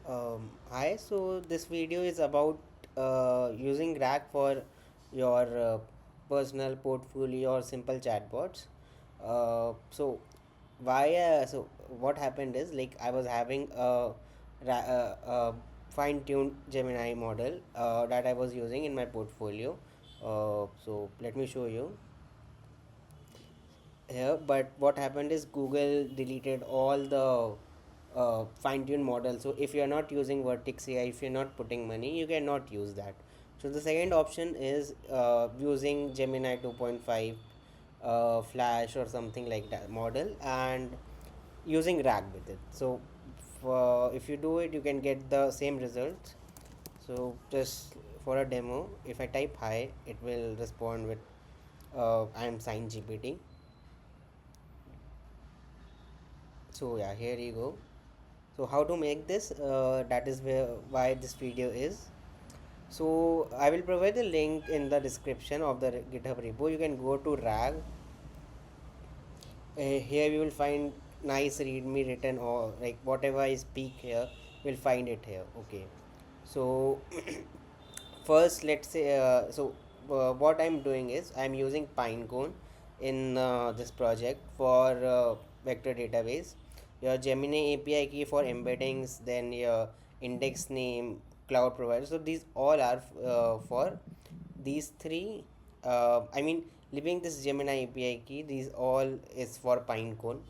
Hi, so this video is about using RAG for your personal portfolio or simple chatbots. So what happened is like I was having a fine-tuned Gemini model that I was using in my portfolio. So let me show you here. But what happened is Google deleted all the fine-tuned model. So if you're not using Vertex AI, if you're not putting money, you cannot use that. So the second option is using Gemini 2.5 Flash or something like that model and using RAG with it. So if you do it, you can get the same results. So just for a demo, if I type hi, it will respond with I am Sign GPT. So yeah, here you go. So how to make this, that is where why this video is. So I will provide the link in the description of the GitHub repo. You can go to RAG. Here you will find nice readme written, or like whatever I speak here, you'll find it here. Okay. So first let's say what I'm doing is I'm using Pinecone in this project for vector database, your Gemini API key for embeddings, then your index name, cloud provider. So these all are for these three. I mean, leaving this Gemini API key, these all is for Pinecone.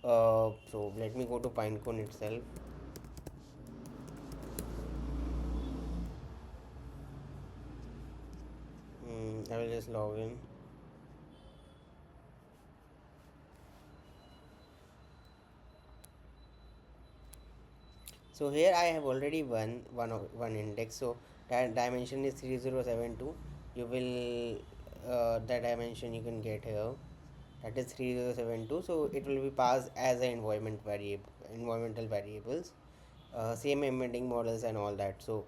So let me go to Pinecone itself. I will just log in. So here I have already one index. So that dimension is 3072. You will that dimension you can get here. That is 3072. So it will be passed as an environmental variables. Same embedding models and all that. So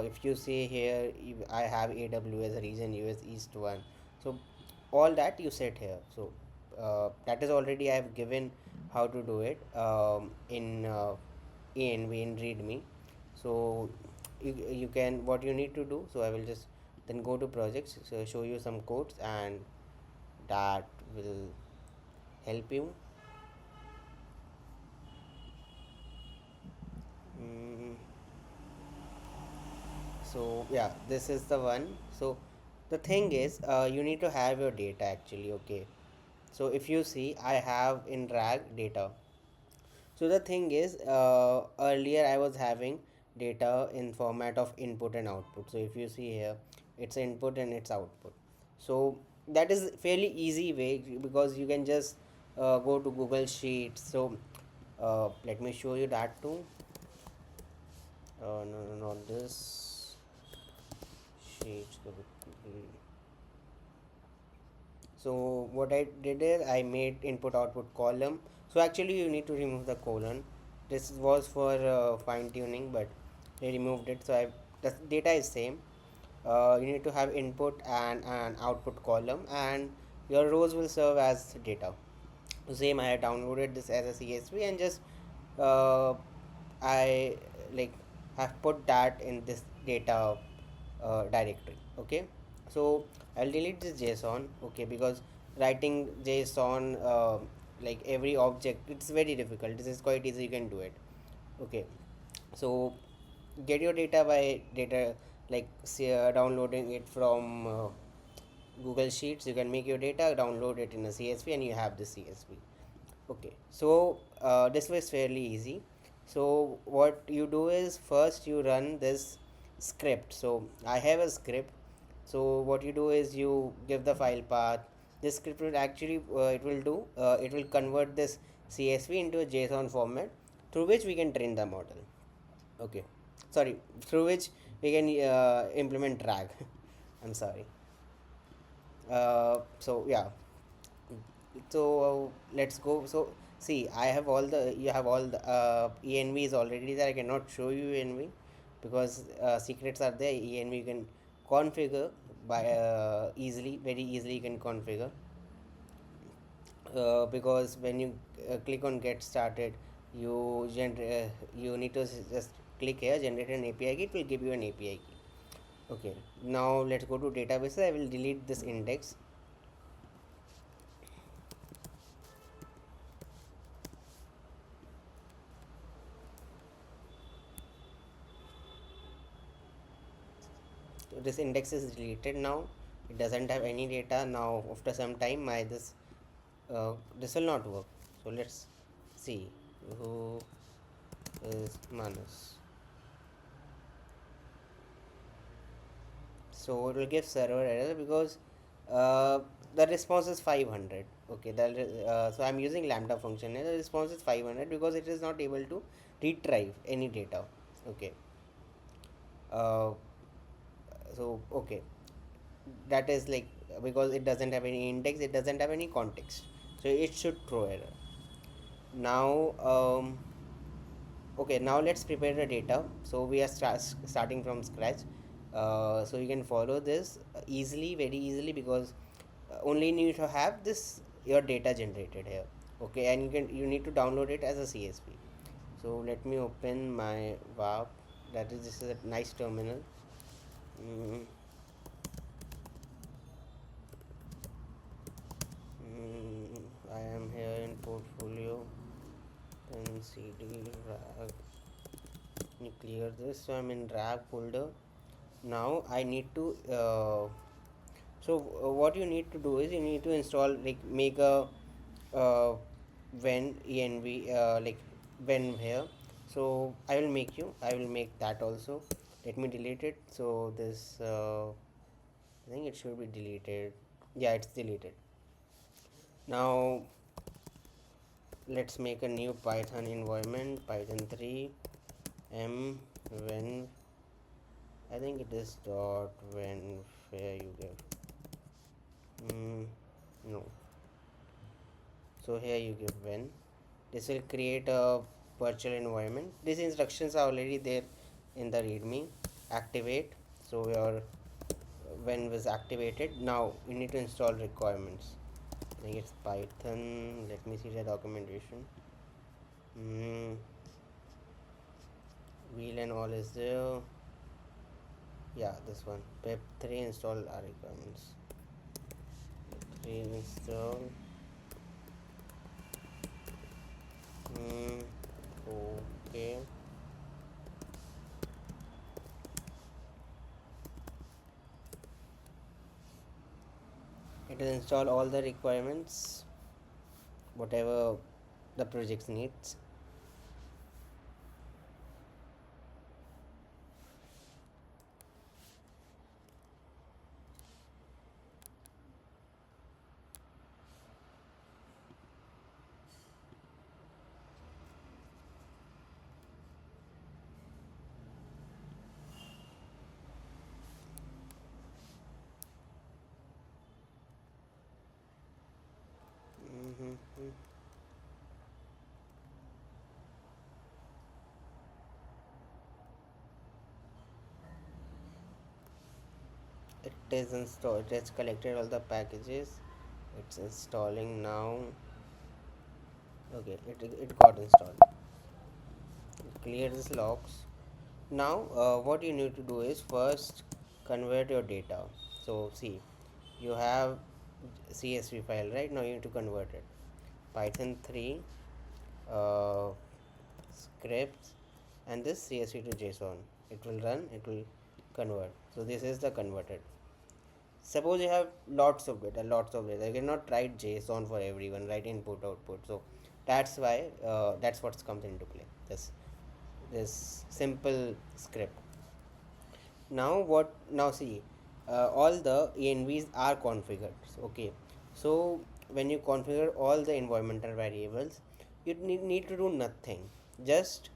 if you see here, I have AWS region US East one. So all that you set here. So that is already I have given how to do it in env in readme. So you can, what you need to do, so I will just then go to projects, so show you some codes and that will help you. mm, so yeah, this is the one. So the thing is, you need to have your data actually. Okay, so if you see, I have in RAG data. So the thing is, earlier I was having data in format of input and output. So if you see here, it's input and it's output. So that is fairly easy way, because you can just go to Google Sheets. So let me show you that too. No, not this Sheets. So what I did is I made input output column. So actually you need to remove the colon. This was for fine tuning, but they removed it. So the data is same. You need to have input and an output column, and your rows will serve as data. So same, I had downloaded this as a CSV and just uh, I like have put that in this data directory. Okay, so I'll delete this JSON. Okay, because writing JSON like every object, it's very difficult. This is quite easy, you can do it. Okay, so get your data by data, like say, downloading it from Google Sheets. You can make your data, download it in a CSV, and you have the CSV. Okay, so this was fairly easy. So what you do is first you run this script. So I have a script. So what you do is you give the file path. This script will actually it will convert this CSV into a JSON format, through which we can train the model. Okay, sorry, through which we can implement RAG. I'm sorry. So yeah, so let's go. So see, I have all the, you have all the env is already there. I cannot show you env because secrets are there. Env you can configure by easily, very easily you can configure, because when you click on get started, you need to just click here, generate an API key. It will give you an API key. Okay, now let's go to databases. I will delete this index. So this index is deleted now. It doesn't have any data now. After some time, my this will not work. So let's see who is Manus. So it will give server error because uh, the response is 500. Okay, so I'm using lambda function and the response is 500 because it is not able to retrieve any data. Okay, uh, so okay, that is like, because it doesn't have any index, it doesn't have any context, so it should throw error. Now okay, now let's prepare the data. So we are starting from scratch. So you can follow this easily, very easily, because only need to have this your data generated here. Okay, and you need to download it as a CSV. So let me open my WAP. That is, this is a nice terminal. mm, I am here in portfolio, then cd rag. Let me clear this. So I'm in rag folder. Now I need to what you need to do is you need to install, like, make a uh, when env like when here. So I will make that also. Let me delete it. So this I think it should be deleted. Yeah, it's deleted. Now let's make a new Python environment, python 3 m when. I think it is dot when where you give no. So here you give when. This will create a virtual environment. These instructions are already there in the readme. Activate. So your when was activated. Now you need to install requirements. I think it's Python. Let me see the documentation. Wheel and all is there. Yeah, this one. Pep 3 install our requirements. 3 install. Okay. It will install all the requirements, whatever the project needs. Mm-hmm. It is installed. It has collected all the packages. It's installing now. Okay, it got installed. Clear these logs. Now what you need to do is first convert your data. So see, you have CSV file, right? Now you need to convert it. Python 3 uh, scripts and this CSV to JSON. It will run, it will convert. So this is the converted. Suppose you have lots of data. You cannot write JSON for everyone, write input output. So that's why that's what comes into play. This simple script. Now what? Now see, all the envs are configured. Okay, so when you configure all the environmental variables, you need to do nothing. Just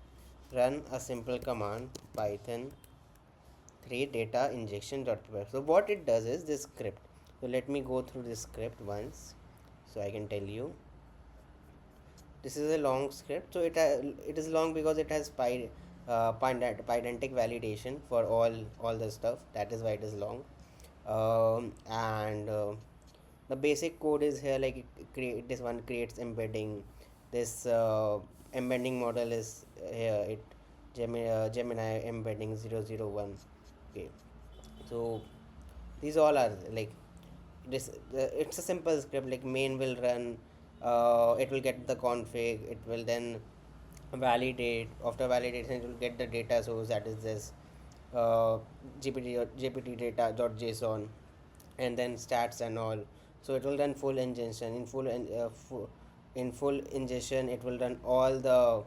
run a simple command, python 3 data injection dot py. So what it does is this script. So let me go through this script once, so I can tell you. This is a long script. So it is long because it has pydantic validation for all the stuff. That is why it is long. And the basic code is here, like this one creates embedding. This embedding model is here. Gemini embedding 001. Okay, so these all are like this. It's a simple script. Like main will run. It will get the config. It will then validate. After validation, it will get the data source, that is this uh, GPT data dot JSON, and then stats and all. So it will run full ingestion. In full ingestion, it will run all the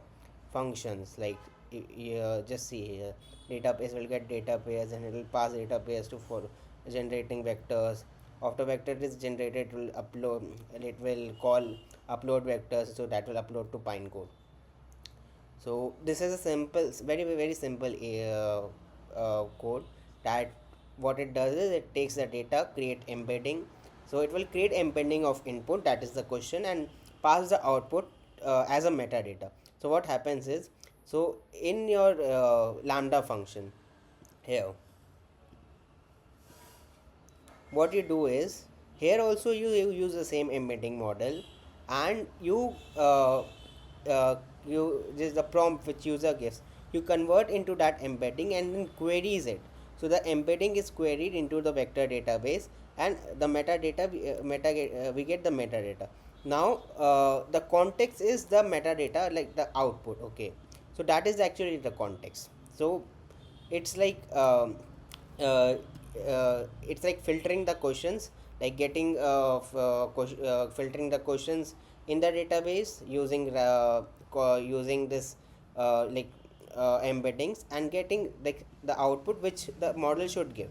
functions. Like just see here, database will get data pairs and it will pass data pairs to for generating vectors. After vector is generated, it will upload. It will call upload vectors, so that will upload to Pinecone. So this is a simple, very simple code. That what it does is it takes the data, create embedding. So it will create embedding of input, that is the question, and pass the output as a metadata. So what happens is, so in your lambda function here, what you do is, here also you use the same embedding model, and you just the prompt which user gives, you convert into that embedding and then queries it. So the embedding is queried into the vector database, and the metadata we get the metadata. Now the context is the metadata, like the output. Okay, so that is actually the context. So it's like it's like filtering the questions, like getting filtering the questions in the database using using this like embeddings, and getting like the output which the model should give.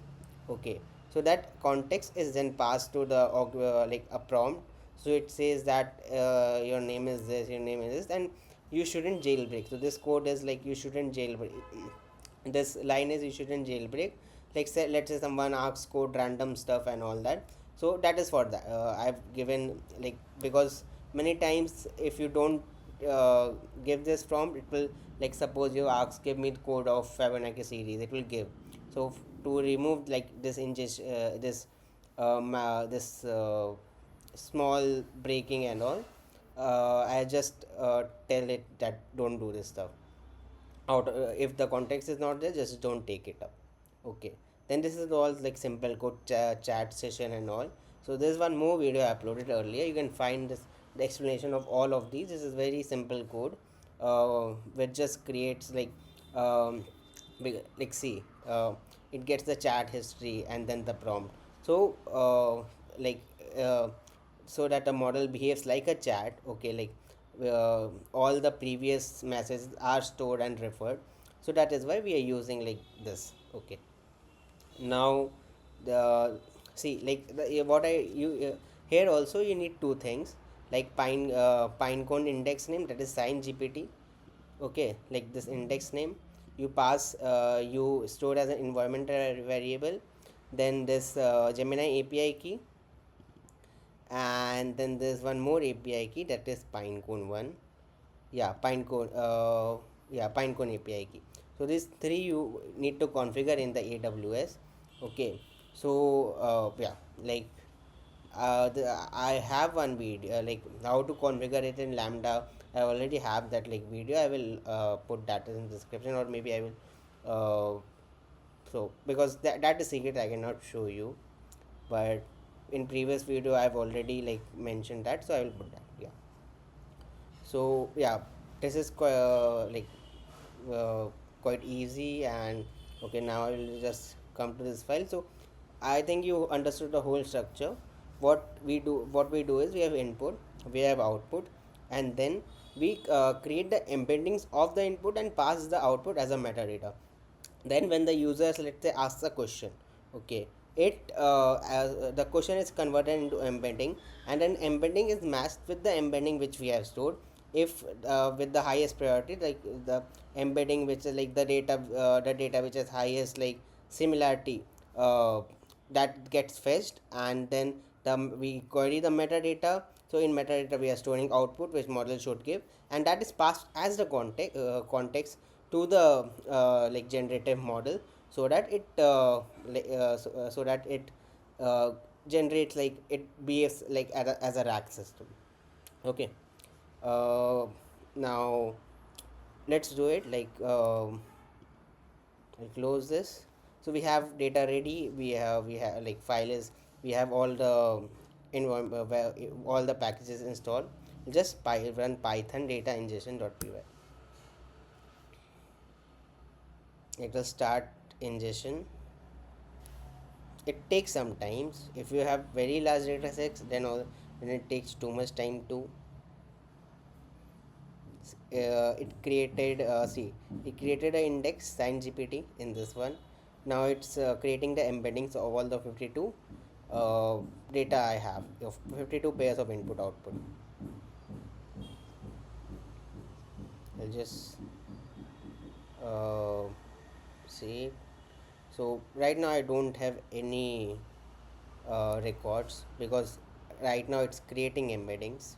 Okay, so that context is then passed to the like a prompt. So it says that your name is this, your name is this, and you shouldn't jailbreak. So this code is like you shouldn't jailbreak. This line is you shouldn't jailbreak. Like say, let's say someone asks code random stuff and all that. So that is for that I've given, like, because many times if you don't give this prompt, it will, like, suppose you ask give me the code of Fibonacci series, it will give. So to remove like this this small breaking and all, I just tell it that don't do this stuff. If the context is not there, just don't take it up. Okay, then this is all like simple code chat session and all. So there's one more video I uploaded earlier, you can find this, the explanation of all of these. This is very simple code which just creates like like see, it gets the chat history and then the prompt. So like uh, so that the model behaves like a chat. Okay, like all the previous messages are stored and referred. So that is why we are using like this. Okay, now the see, like what I you here also you need two things, like pinecone index name, that is sign gpt. Okay, like this index name you pass, you store as an environmental variable. Then this Gemini API key, and then there's one more API key, that is Pinecone one. Yeah, Pinecone API key. So these three you need to configure in the AWS. Okay, so yeah, like I have one video like how to configure it in Lambda. I already have that like video. I will put that in the description, or maybe I will so because that is secret, I cannot show you. But in previous video I've already like mentioned that, so I will put that. Yeah, so yeah, this is like uh, quite easy. And okay, now I will just come to this file. So I think you understood the whole structure. What we do is we have input, we have output, and then we create the embeddings of the input and pass the output as a metadata. Then when the users, let's say, asks a question, okay, it as the question is converted into embedding, and then embedding is matched with the embedding which we have stored. If with the highest priority, like the embedding which is like the data which is highest like similarity, that gets fetched, and then we query the metadata. So in metadata we are storing output which model should give, and that is passed as the context to the like generative model, so that it so that it uh, generates, like it behaves like as a RAG system. Okay, uh, Now let's do it. I'll close this. So we have data ready. We have like file is, we have all the all the packages installed. Just run python data ingestion.py. It will start ingestion. It takes some times. If you have very large data sets, then it takes too much time to it created see it created an index sign gpt in this one. Now it's creating the embeddings of all the 52 uh, data I have of 52 pairs of input output. I'll just uh, see. So right now I don't have any records because right now it's creating embeddings.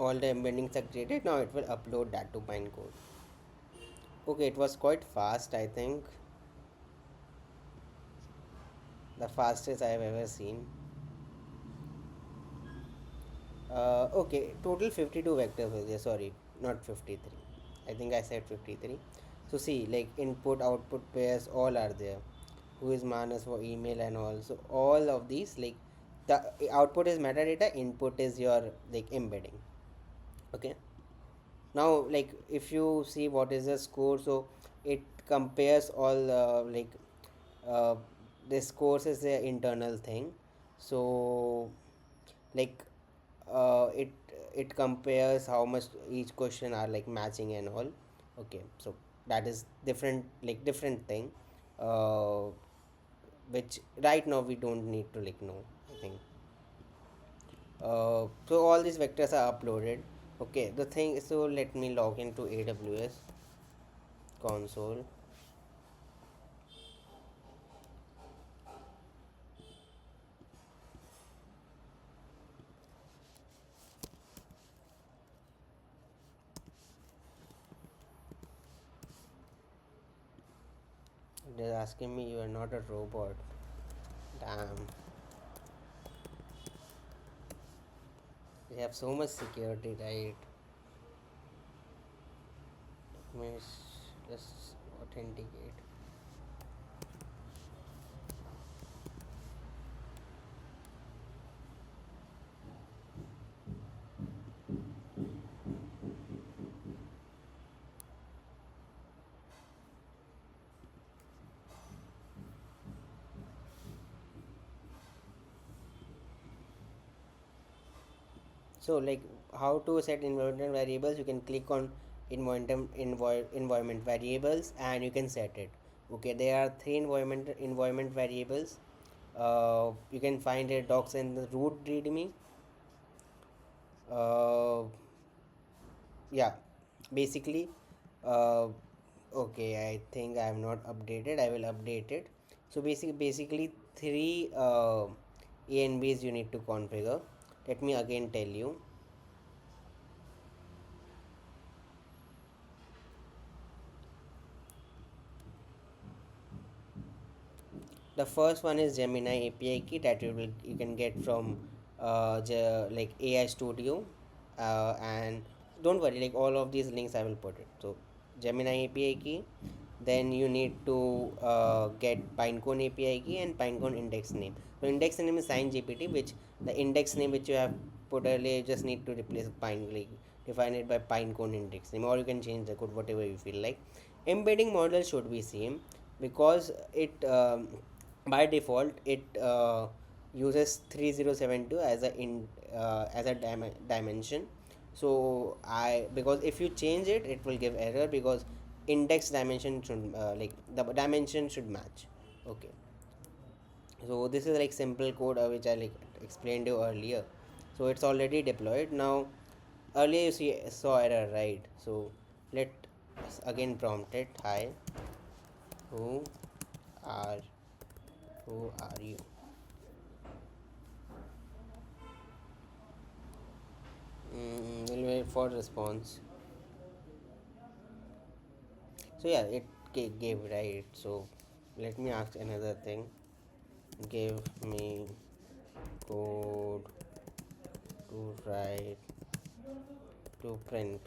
All the embeddings are created. Now it will upload that to Pinecone. Okay, it was quite fast. I think the fastest I have ever seen. Okay, total 52 vectors was there. Sorry, not 53. I think I said 53. So see, like input, output pairs, all are there. Who is Manas for email and all. So all of these, like the output is metadata, input is your like embedding. Okay. Now, like if you see what is the score, so it compares all uh, this course is the internal thing. So like it compares how much each question are like matching and all. Okay, so that is different, like different thing, uh, which right now we don't need to like know, I think. So all these vectors are uploaded. Okay, the thing, so let me log into AWS console. They're asking me you are not a robot. Damn, they have so much security, right? Means just authenticate. So like how to set environment variables, you can click on environment variables and you can set it. Okay, there are three environment variables. You can find it docs in the root readme. uh, yeah, basically, uh, okay, I think I have not updated, I will update it. So basically three a and b's you need to configure. Let me again tell you. The first one is Gemini API key that you can get from like AI Studio, and don't worry, like all of these links I will put it. So Gemini API key, then you need to get Pinecone API key and Pinecone index name. So index name is sign GPT, which the index name which you have put earlier, you just need to replace Pine, like define it by Pinecone index name, or you can change the code whatever you feel like. Embedding model should be same because it by default it uses 3072 as a dimension. So I, because if you change it, it will give error because index dimension should like the dimension should match. Okay, so this is like simple code which I like explained you earlier. So it's already deployed now. Earlier you saw error, right? So let again prompt it, hi, who are who are you. We'll wait for response. So yeah, it gave right. So let me ask another thing. Give me code to write to print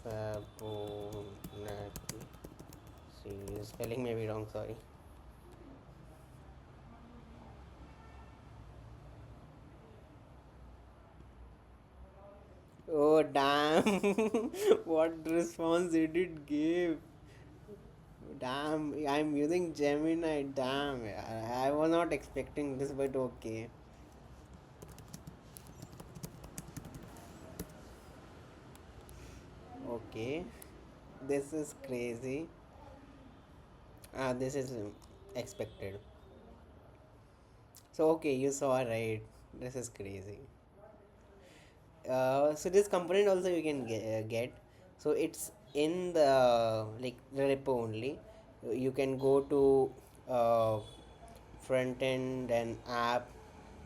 Fibonacci. See, spelling may be wrong. Sorry. Oh damn! What response did it give? Damn! I'm using Gemini. Damn! I was not expecting this, but okay. Okay. This is crazy. This is expected. So okay, you saw right. This is crazy. So this component also you can get. So it's in the like the repo only. You can go to front end, then app,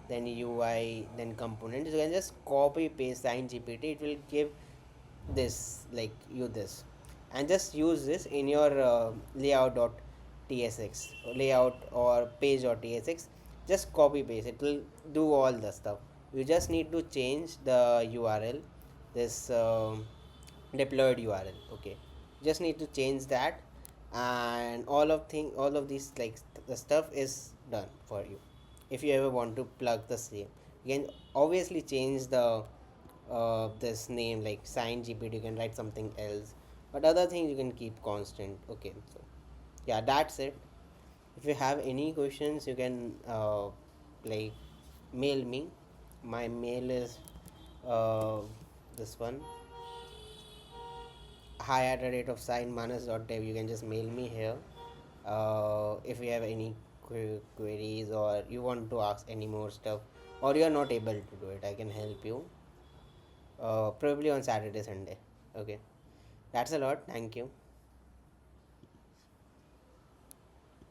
then UI, then components. You can just copy paste sign GPT. It will give this like you this, and just use this in your layout.tsx layout or page.tsx. Just copy paste, it will do all the stuff. You just need to change the url, this deployed url. Okay, just need to change that, and all of these like the stuff is done for you. If you ever want to plug the same, you can obviously change the this name like sign gpt. You can write something else, but other things you can keep constant. Okay, so yeah, that's it. If you have any questions, you can like mail me. My mail is uh, this one, hi at the rate of sign manas.dev. You can just mail me here. If you have any queries, or you want to ask any more stuff, or you are not able to do it, I can help you, probably on Saturday, Sunday. Okay, that's a lot. Thank you.